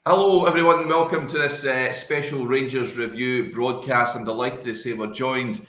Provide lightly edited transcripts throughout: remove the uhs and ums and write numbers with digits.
Hello everyone, welcome to this special Rangers Review broadcast. I'm delighted to say we're joined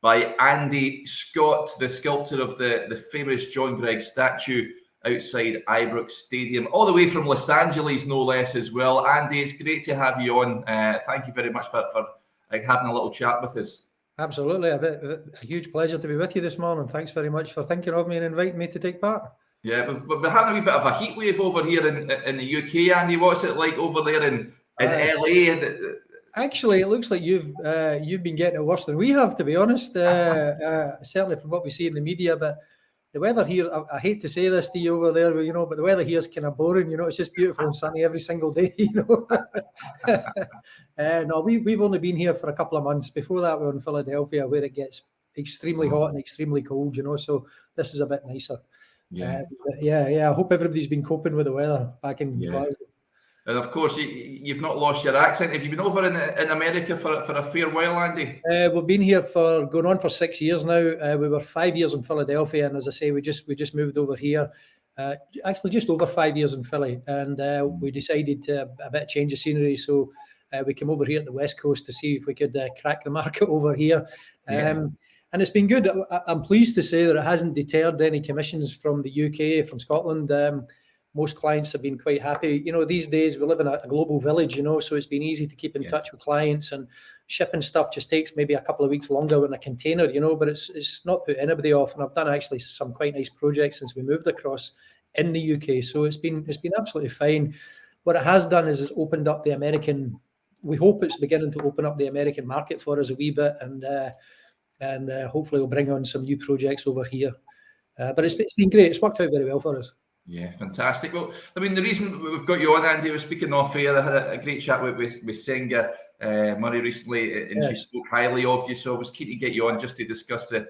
by Andy Scott, the sculptor of the famous John Greig statue outside Ibrox Stadium, all the way from Los Angeles, no less as well. Andy, it's great to have you on. Thank you very much for having a little chat with us. Absolutely, a huge pleasure to be with you this morning. Thanks very much for thinking of me and inviting me to take part. Yeah, we're having a wee bit of a heat wave over here in the UK, Andy. What's it like over there in LA? Actually, it looks like you've been getting it worse than we have, to be honest. Certainly from what we see in the media, but the weather here, I hate to say this to you over there, but the weather here is kind of boring. It's just beautiful and sunny every single day. No, we've only been here for a couple of months. Before that, we were in Philadelphia, where it gets extremely hot and extremely cold. So this is a bit nicer. Yeah. I hope everybody's been coping with the weather back in Glasgow. And of course, you've not lost your accent. Have you been over in America for a fair while, Andy? We've been here going on for 6 years now. We were 5 years in Philadelphia, and as I say, we just moved over here. Actually, just over 5 years in Philly, and we decided a bit of change of scenery. So we came over here at the West Coast to see if we could crack the market over here. And it's been good. I'm pleased to say that it hasn't deterred any commissions from the UK, from Scotland. Most clients have been quite happy. These days we live in a global village, so it's been easy to keep in touch with clients, and shipping stuff just takes maybe a couple of weeks longer in a container, but it's not put anybody off. And I've done actually some quite nice projects since we moved across in the UK. So it's been absolutely fine. What it has done is it's opened up the American, we hope it's beginning to open up the American market for us a wee bit, and hopefully we'll bring on some new projects over here. But it's been great. It's worked out very well for us. Yeah, fantastic. Well, I mean, the reason we've got you on, Andy, was speaking off air. I had a great chat with Senga Murray recently, and she spoke highly of you. So I was keen to get you on just to discuss the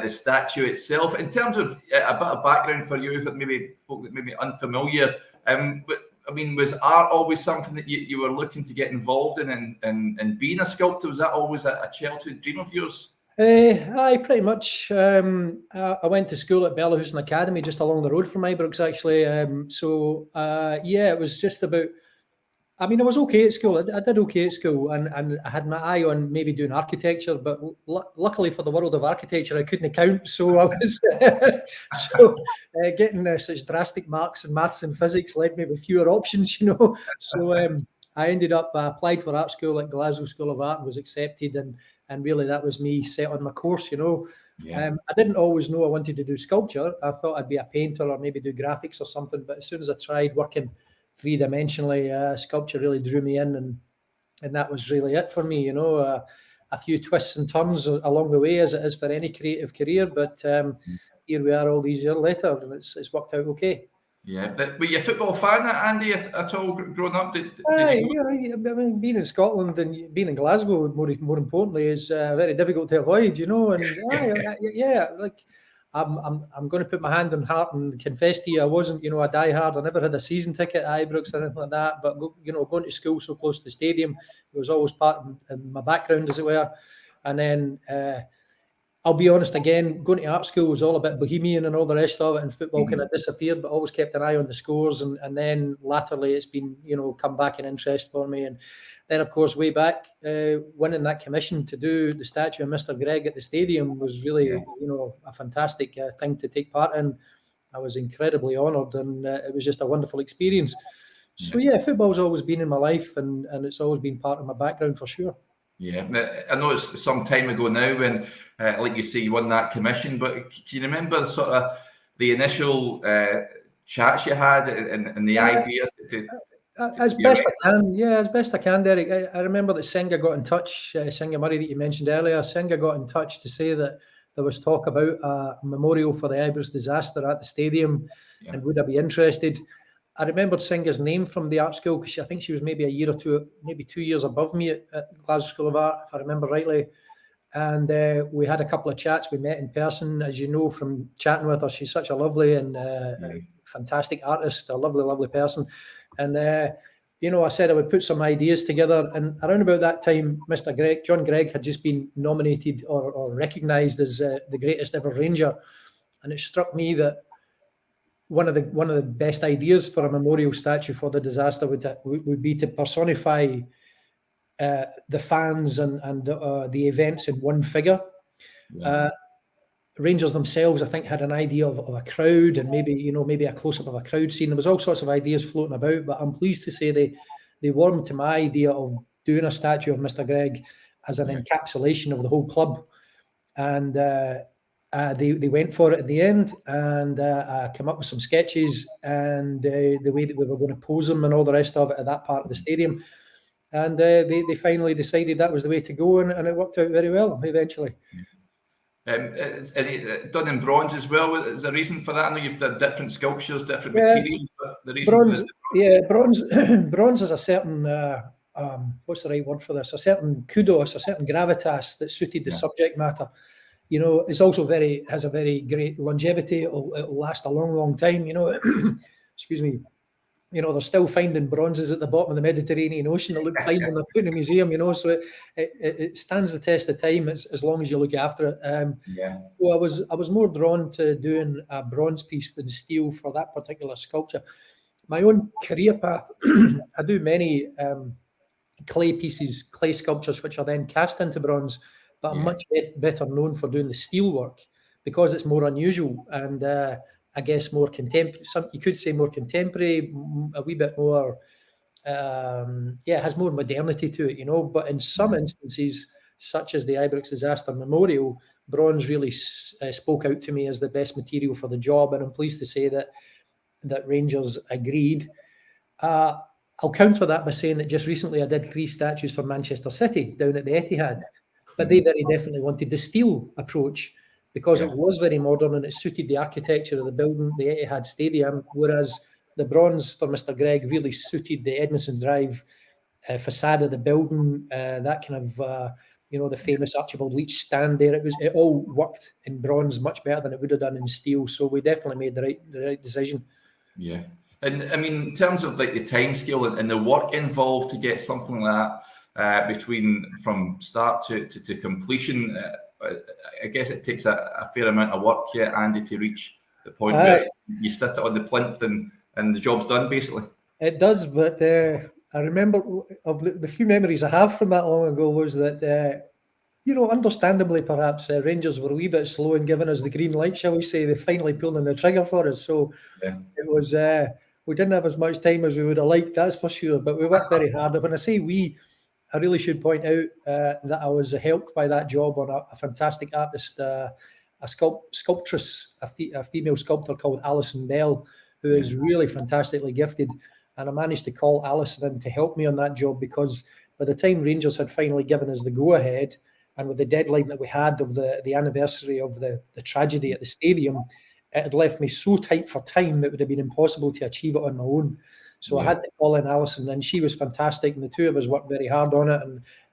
statue itself. In terms of a bit of background for you, for maybe folk that may be unfamiliar, but I mean, was art always something that you were looking to get involved in, and being a sculptor, was that always a childhood dream of yours? Aye, pretty much. I went to school at Bellahouston Academy, just along the road from Ibrox, actually. It was just about. I mean, I was okay at school. I did okay at school, and I had my eye on maybe doing architecture. But luckily for the world of architecture, I couldn't account, so I was getting such drastic marks in maths and physics led me with fewer options, So I ended up applied for art school at Glasgow School of Art and was accepted, and really that was me set on my course, I didn't always know I wanted to do sculpture. I thought I'd be a painter or maybe do graphics or something, but as soon as I tried working three-dimensionally, sculpture really drew me in, and that was really it for me, A few twists and turns along the way, as it is for any creative career, but here we are all these years later, and it's worked out okay. Yeah, but were you a football fan, Andy, at all growing up? I mean, being in Scotland and being in Glasgow, more importantly, is very difficult to avoid, And I'm going to put my hand on heart and confess to you, I wasn't, a diehard. I never had a season ticket at Ibrox or anything like that. But going to school so close to the stadium, it was always part of my background, as it were. And then I'll be honest, again, going to art school was all a bit bohemian and all the rest of it, and football kind of disappeared, but always kept an eye on the scores. And then latterly it's been, come back in interest for me. And then, of course, way back, winning that commission to do the statue of Mr. Greig at the stadium was really, a fantastic thing to take part in. I was incredibly honoured, and it was just a wonderful experience. So, football's always been in my life, and it's always been part of my background for sure. Yeah, I know it's some time ago now when, like you say, you won that commission, but can you remember sort of the initial chats you had and the idea to as best I can, as best I can, Derek. I remember that Senga got in touch, Senga Murray that you mentioned earlier. Senga got in touch to say that there was talk about a memorial for the Ibrox disaster at the stadium, and would I be interested? I remembered Senga's name from the art school because I think she was maybe a year or two, maybe 2 years above me at Glasgow School of Art, if I remember rightly. And we had a couple of chats. We met in person, as you know from chatting with her. She's such a lovely and fantastic artist, a lovely, lovely person. And, I said I would put some ideas together. And around about that time, John Greig had just been nominated or recognised as the greatest ever Ranger. And it struck me that one of the best ideas for a memorial statue for the disaster would be to personify the fans and the events in one figure. Yeah. Rangers themselves, I think, had an idea of a crowd and maybe a close-up of a crowd scene. There was all sorts of ideas floating about, but I'm pleased to say they warmed to my idea of doing a statue of Mr. Greig as an encapsulation of the whole club. And they went for it at the end, and I came up with some sketches and the way that we were going to pose them and all the rest of it at that part of the stadium. And they finally decided that was the way to go, and it worked out very well eventually. It's done in bronze as well. Is there a reason for that? I know you've done different sculptures, different materials, but the reason bronze is a certain what's the right word for this? A certain kudos, a certain gravitas that suited the subject matter. It's also has a very great longevity. It'll last a long time. Excuse me. They're still finding bronzes at the bottom of the Mediterranean Ocean that look fine when they're put in a museum, so it stands the test of time as long as you look after it. So I was more drawn to doing a bronze piece than steel for that particular sculpture. My own career path, I do many clay sculptures, which are then cast into bronze, but I'm much better known for doing the steel work because it's more unusual and I guess more contemporary. You could say more contemporary, a wee bit more. It has more modernity to it, But in some instances, such as the Ibrox Disaster Memorial, bronze really spoke out to me as the best material for the job, and I'm pleased to say that Rangers agreed. I'll counter that by saying that just recently I did 3 statues for Manchester City down at the Etihad, but they very definitely wanted the steel approach, because it was very modern and it suited the architecture of the building, the Etihad Stadium, whereas the bronze for Mr. Greig really suited the Edmondson Drive facade of the building, that kind of, the famous Archibald Leach stand there. It all worked in bronze much better than it would have done in steel, so we definitely made the right decision. Yeah. And I mean, in terms of like the time scale and the work involved to get something like that from start to completion, I guess it takes a fair amount of work, Andy, to reach the point where you sit it on the plinth and the job's done, basically. It does, but I remember of the few memories I have from that long ago was that, understandably perhaps, Rangers were a wee bit slow in giving us the green light, shall we say. They finally pulled in the trigger for us. So it was, we didn't have as much time as we would have liked, that's for sure, but we worked very hard. When I say we, I really should point out that I was helped by that job on a fantastic artist, a sculptress, a female sculptor called Alison Bell, who is really fantastically gifted. And I managed to call Alison in to help me on that job, because by the time Rangers had finally given us the go-ahead, and with the deadline that we had of the anniversary of the tragedy at the stadium, it had left me so tight for time it would have been impossible to achieve it on my own. So I had to call in Alison, and she was fantastic, and the two of us worked very hard on it,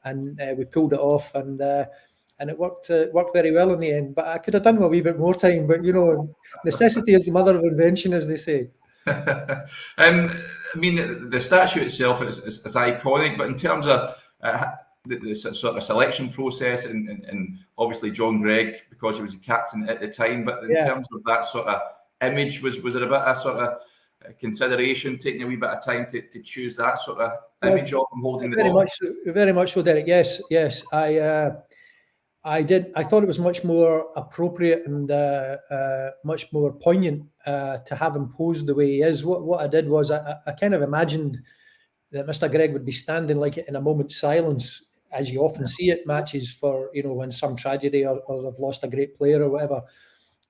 and we pulled it off, and it worked very well in the end. But I could have done with a wee bit more time, but necessity is the mother of invention, as they say. I mean, the statue itself is iconic, but in terms of the sort of selection process, and obviously John Greig, because he was a captain at the time, but in terms of that sort of image, was it a bit of sort of consideration, taking a wee bit of time to choose that sort of image of him holding the ball? Very much so, Derek. Yes. I did. I thought it was much more appropriate and much more poignant to have him posed the way he is. What I did was I kind of imagined that Mr. Greig would be standing like in a moment's silence, as you often see at matches for, when some tragedy or they've lost a great player or whatever.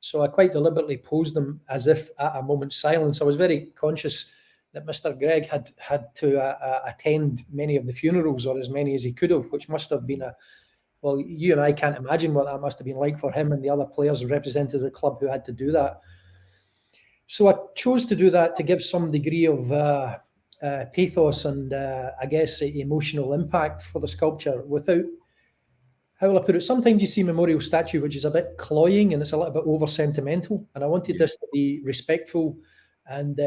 So I quite deliberately posed them as if at a moment's silence. I was very conscious that Mr. Greig had to attend many of the funerals, or as many as he could have, which must have been well, you and I can't imagine what that must have been like for him and the other players who represented the club who had to do that. So I chose to do that to give some degree of pathos and I guess emotional impact for the sculpture without, how will I put it? Sometimes you see memorial statue which is a bit cloying and it's a little bit over sentimental, and I wanted this to be respectful and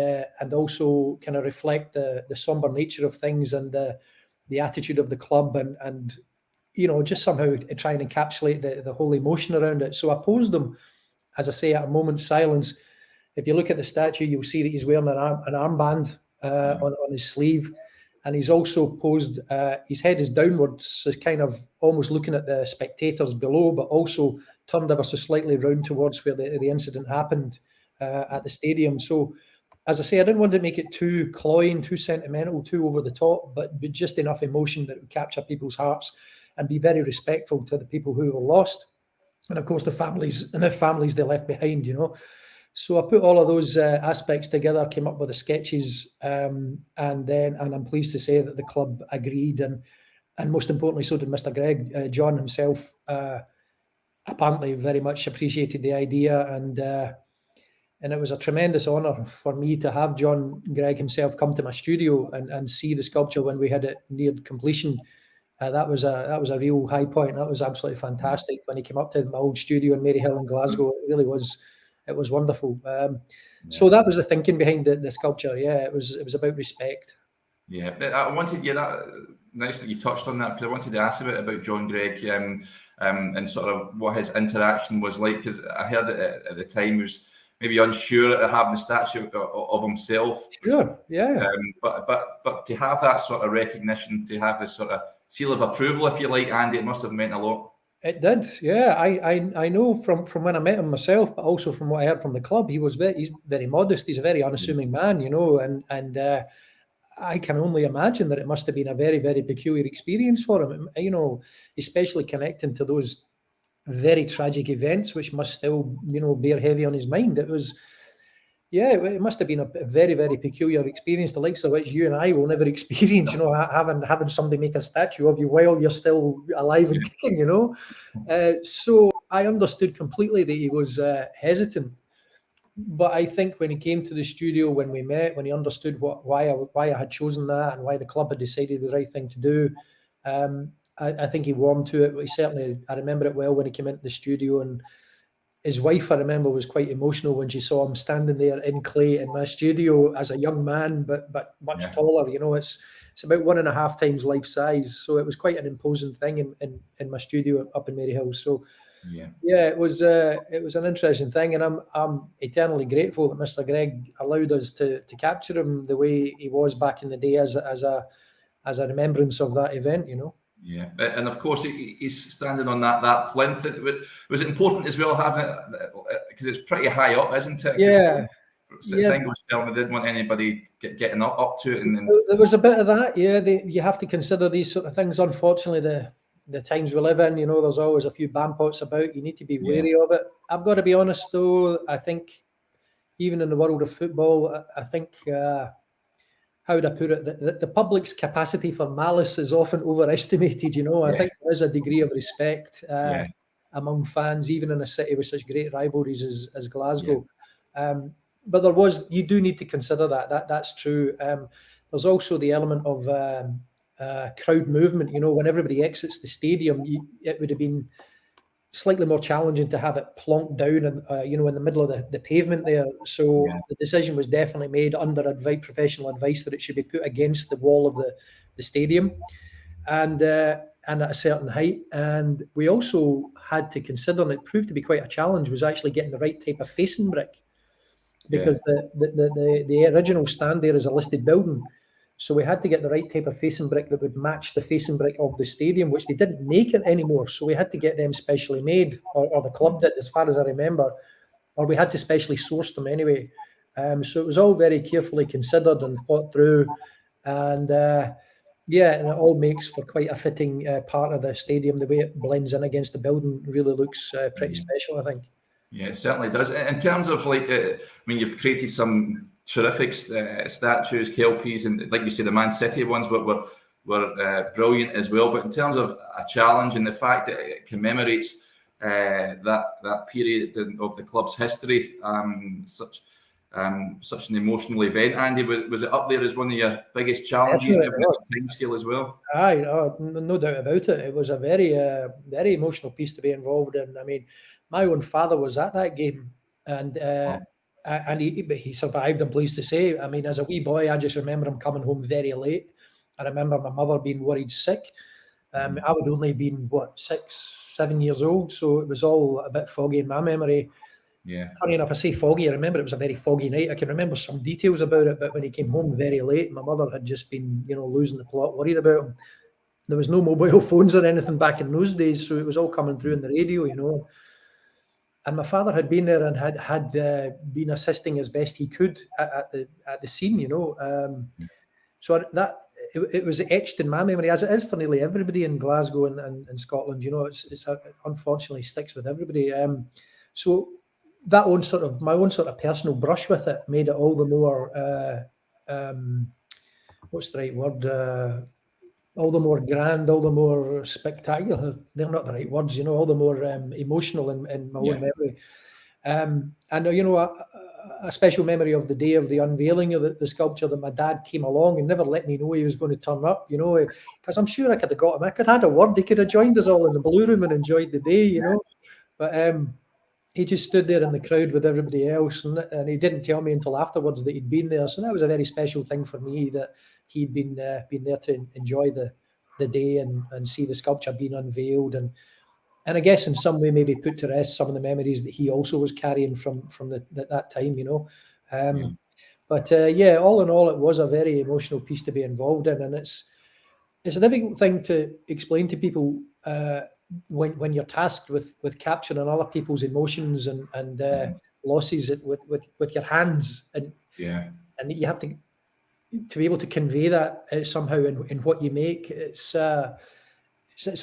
also kind of reflect the somber nature of things and the attitude of the club and just somehow try and encapsulate the whole emotion around it. So I posed them, as I say, at a moment's silence. if you look at the statue, you'll see that he's wearing an armband on his sleeve. And he's also posed, his head is downwards, so kind of almost looking at the spectators below, but also turned ever so slightly round towards where the incident happened at the stadium. So, as I say, I didn't want to make it too cloying, too sentimental, too over the top, but just enough emotion that would capture people's hearts and be very respectful to the people who were lost. And of course, the families they left behind, So I put all of those aspects together, came up with the sketches, and I'm pleased to say that the club agreed, and most importantly, so did Mr. Greig. John himself apparently very much appreciated the idea, and it was a tremendous honour for me to have John Greig himself come to my studio and see the sculpture when we had it neared completion. That was a real high point. That was absolutely fantastic when he came up to my old studio in Maryhill in Glasgow. It really was. It was wonderful. So that was the thinking behind the sculpture. Yeah, it was about respect. Yeah, but I wanted nice that you touched on that, because I wanted to ask a bit about John Greig and sort of what his interaction was like, because I heard at the time he was maybe unsure at having the statue of himself. Sure, yeah. But to have that sort of recognition, to have this sort of seal of approval, if you like, Andy, it must have meant a lot. It did, yeah. I know from when I met him myself, but also from what I heard from the club, he's very modest. He's a very unassuming man, and I can only imagine that it must have been a very, very peculiar experience for him, especially connecting to those very tragic events, which must still, bear heavy on his mind. It was, it must have been a very, very peculiar experience, the likes of which you and I will never experience, having somebody make a statue of you while you're still alive and kicking, So I understood completely that he was hesitant. But I think when he came to the studio, when we met, when he understood why I had chosen that and why the club had decided the right thing to do, I think he warmed to it. I remember it well when he came into the studio, and his wife, I remember, was quite emotional when she saw him standing there in clay in my studio as a young man, but much taller. It's about 1.5 times life size. So it was quite an imposing thing in my studio up in Maryhill. So it was an interesting thing, and I'm eternally grateful that Mr. Greig allowed us to capture him the way he was back in the day as a remembrance of that event. Yeah, and of course he's standing on that plinth. Was it important as well having it, because it's pretty high up, isn't it? Yeah. Singles film, they didn't want anybody getting up to it. And there was a bit of that. Yeah, you have to consider these sort of things. Unfortunately, the times we live in, there's always a few bampots about. You need to be wary of it. I've got to be honest, though. I think even in the world of football, I think. How would I put it? The public's capacity for malice is often overestimated. I think there is a degree of respect among fans, even in a city with such great rivalries as Glasgow. But you do need to consider that's true. There's also the element of crowd movement. When everybody exits the stadium, it would have been slightly more challenging to have it plonked down and in the middle of the pavement there. So the decision was definitely made under professional advice that it should be put against the wall of the stadium and at a certain height. And we also had to consider, and it proved to be quite a challenge, was actually getting the right type of facing brick, because the original stand there is a listed building. So we had to get the right type of facing brick that would match the facing brick of the stadium, which they didn't make it anymore. So we had to get them specially made, or the club did, as far as I remember, or we had to specially source them anyway. So it was all very carefully considered and thought through. And and it all makes for quite a fitting part of the stadium. The way it blends in against the building really looks pretty special, I think. Yeah, it certainly does. In terms of you've created some terrific statues, Kelpies, and like you say, the Man City ones were brilliant as well. But in terms of a challenge and the fact that it commemorates that period of the club's history, such an emotional event, Andy, was it up there as one of your biggest challenges? Time scale as well. Aye, no doubt about it. It was a very very emotional piece to be involved in. I mean, my own father was at that game, and he survived, I'm pleased to say. I mean, as a wee boy, I just remember him coming home very late. I remember my mother being worried sick. I would only been 6-7 years old, so it was all a bit foggy in my memory. Yeah. Funny enough, I say foggy. I remember it was a very foggy night. I can remember some details about it, but when he came home very late, my mother had just been, losing the plot, worried about him. There was no mobile phones or anything back in those days, so it was all coming through in the radio, And my father had been there and had been assisting as best he could at the scene, So that it was etched in my memory, as it is for nearly everybody in Glasgow and Scotland. It's unfortunately sticks with everybody. So that my own sort of personal brush with it made it all the more what's the right word? All the more grand, all the more spectacular. They're not the right words, all the more emotional in my own memory. And a special memory of the day of the unveiling of the sculpture, that my dad came along and never let me know he was going to turn up, because I'm sure I could have got him. I could have had a word. He could have joined us all in the blue room and enjoyed the day, But he just stood there in the crowd with everybody else, and he didn't tell me until afterwards that he'd been there. So that was a very special thing for me, that he'd been there to enjoy the day and see the sculpture being unveiled, and I guess in some way maybe put to rest some of the memories that he also was carrying from that time, But all in all, it was a very emotional piece to be involved in, and it's a difficult thing to explain to people when you're tasked with capturing other people's emotions and losses with your hands, and you have to be able to convey that somehow in what you make. It's a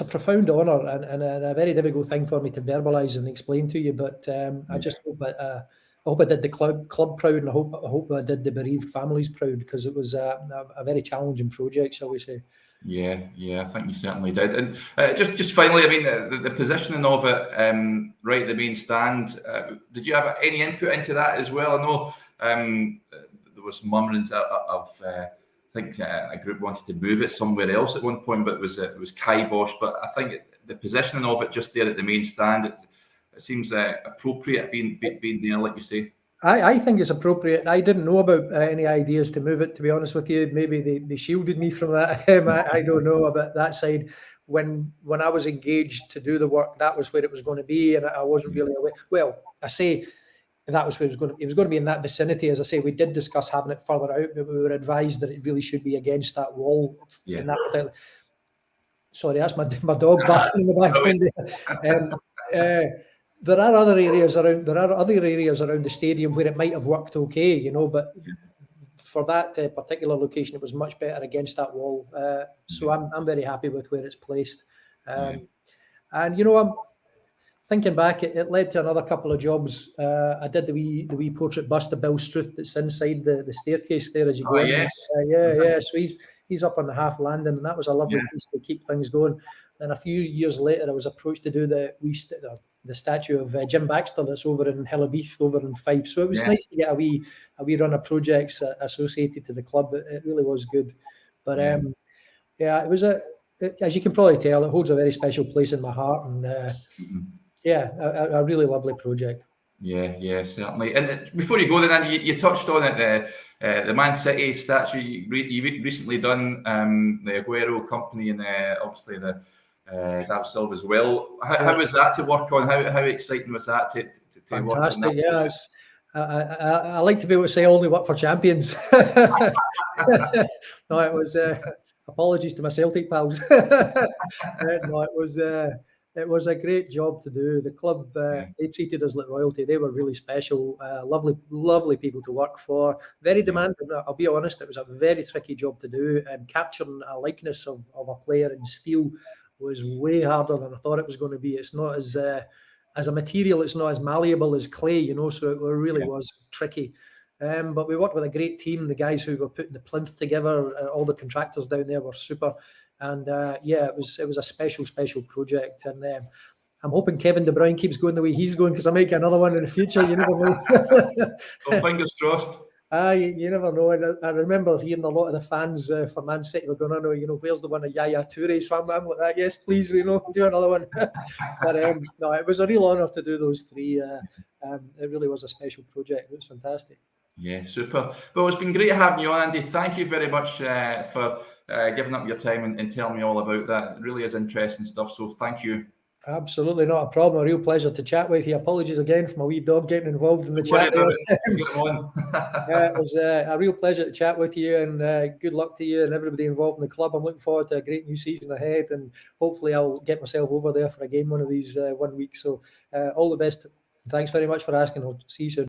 profound honour and a very difficult thing for me to verbalise and explain to you. But I just hope that I hope I did the club proud, and I hope I did the bereaved families proud, because it was a very challenging project, shall we say. Yeah, I think you certainly did. And just finally, I mean, the positioning of it right at the main stand, did you have any input into that as well? I know there was murmurings of I think a group wanted to move it somewhere else at one point, but it was kibosh. But I think the positioning of it just there at the main stand, it seems appropriate being there, like you say. I think it's appropriate. I didn't know about any ideas to move it, to be honest with you. Maybe they shielded me from that. I don't know about that side. When I was engaged to do the work, that was where it was going to be, and I wasn't really aware. Well, I say that was where it was going to. It was going to be in that vicinity. As I say, we did discuss having it further out, but we were advised that it really should be against that wall. In that particular. Sorry, that's my dog barking in the background. There are other areas around. There are other areas around the stadium where it might have worked okay, but for that particular location, it was much better against that wall. So I'm very happy with where it's placed. And I'm thinking back, it led to another couple of jobs. I did the wee portrait bust of Bill Struth that's inside the staircase there as you go in. Yes. So he's up on the half landing, and that was a lovely piece to keep things going. Then a few years later, I was approached to do the statue of Jim Baxter that's over in Hillabeath, over in Fife. So it was nice to get a wee run of projects associated to the club. It really was good. But it was as you can probably tell, it holds a very special place in my heart, and a really lovely project. Yeah, certainly. And before you go, then you touched on it, the Man City statue. You recently done the Aguero company, and obviously the Dav Silva as well. How was that to work on? How exciting was that to work on? Fantastic, yeah. I like to be able to say I only work for champions. No, it was apologies to my Celtic pals. No, it was a great job to do. The club, they treated us like royalty. They were really special, lovely people to work for. Very demanding. I'll be honest, it was a very tricky job to do, and capturing a likeness of a player in steel was way harder than I thought it was going to be. It's not as a material, it's not as malleable as clay, so it really was tricky. But we worked with a great team. The guys who were putting the plinth together, all the contractors down there were super. And it was a special project. And I'm hoping Kevin De Bruyne keeps going the way he's going, because I might get another one in the future. You never know. Well, fingers crossed. You never know. And I remember hearing a lot of the fans for Man City were going, where's the one of Yaya Toure? So I'm like that. Yes, please, do another one. But no, it was a real honour to do those three. It really was a special project. It was fantastic. Yeah, super. Well, it's been great having you on, Andy. Thank you very much for giving up your time and telling me all about that. It really is interesting stuff. So thank you. Absolutely not a problem. A real pleasure to chat with you. Apologies again for my wee dog getting involved in the Don't worry chat. about it. We'll get on. It was a real pleasure to chat with you, and good luck to you and everybody involved in the club. I'm looking forward to a great new season ahead, and hopefully I'll get myself over there for a game one of these 1 week. So all the best. Thanks very much for asking. I'll see you soon.